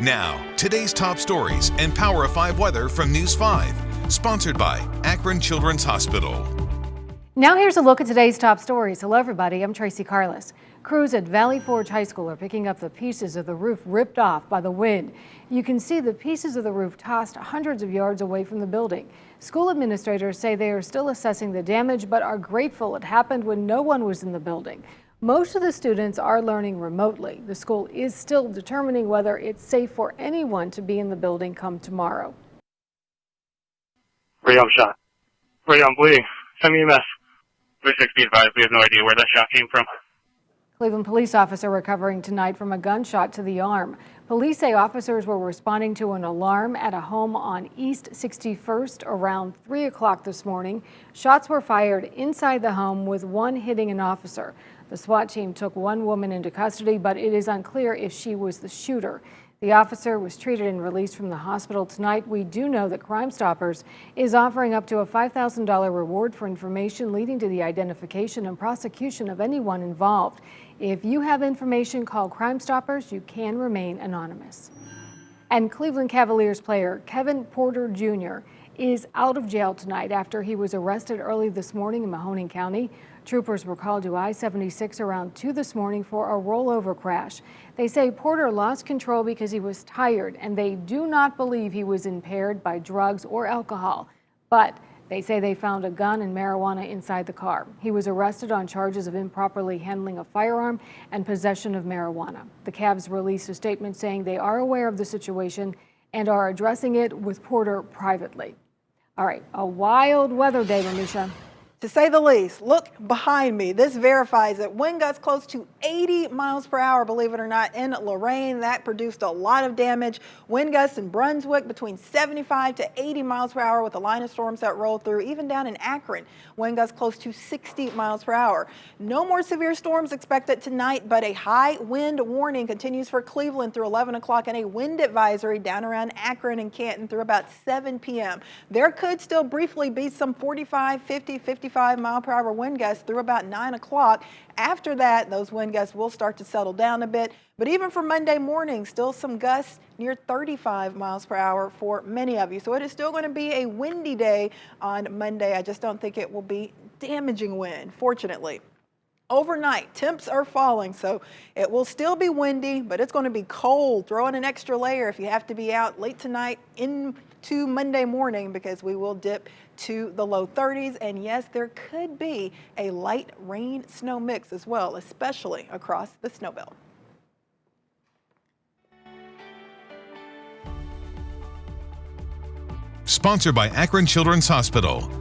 Now, today's top stories and Power of 5 weather from News 5. Sponsored by Akron Children's Hospital. Now here's a look at today's top stories. Hello everybody, I'm Tracy Carlos. Crews at Valley Forge High School are picking up the pieces of the roof ripped off by the wind. You can see the pieces of the roof tossed hundreds of yards away from the building. School administrators say they are still assessing the damage but are grateful it happened when no one was in the building. Most of the students are learning remotely. The school is still determining whether it's safe for anyone to be in the building come tomorrow. I'm shot. I'm bleeding. Send me a mess. 36 be advised, we have no idea where that shot came from. Cleveland police officer recovering tonight from a gunshot to the arm. Police say officers were responding to an alarm at a home on East 61st around 3 o'clock this morning. Shots were fired inside the home with one hitting an officer. The SWAT team took one woman into custody, but it is unclear if she was the shooter. The officer was treated and released from the hospital tonight. We do know that Crime Stoppers is offering up to a $5,000 reward for information leading to the identification and prosecution of anyone involved. If you have information, call Crime Stoppers. You can remain anonymous. And Cleveland Cavaliers player Kevin Porter Jr. is out of jail tonight after he was arrested early this morning in Mahoning County. Troopers were called to I-76 around 2 this morning for a rollover crash. They say Porter lost control because he was tired, and they do not believe he was impaired by drugs or alcohol. But they say they found a gun and marijuana inside the car. He was arrested on charges of improperly handling a firearm and possession of marijuana. The Cavs released a statement saying they are aware of the situation and are addressing it with Porter privately. All right, a wild weather day, Manisha. To say the least. Look behind me. This verifies that wind gusts close to 80 miles per hour, believe it or not, in Lorain. That produced a lot of damage. Wind gusts in Brunswick between 75 to 80 miles per hour with a line of storms that rolled through. Even down in Akron, wind gusts close to 60 miles per hour. No more severe storms expected tonight, but a high wind warning continues for Cleveland through 11 o'clock and a wind advisory down around Akron and Canton through about 7 p.m. There could still briefly be some 45, 50, 55 mile per hour wind gusts through about 9 o'clock. After that, those wind gusts will start to settle down a bit. But even for Monday morning, still some gusts near 35 miles per hour for many of you. So it is still going to be a windy day on Monday. I just don't think it will be damaging wind, fortunately. Overnight, temps are falling, so it will still be windy, but it's going to be cold. Throw in an extra layer if you have to be out late tonight into Monday morning, because we will dip to the low 30s. And yes, there could be a light rain snow mix as well, especially across the snow belt. Sponsored by Akron Children's Hospital.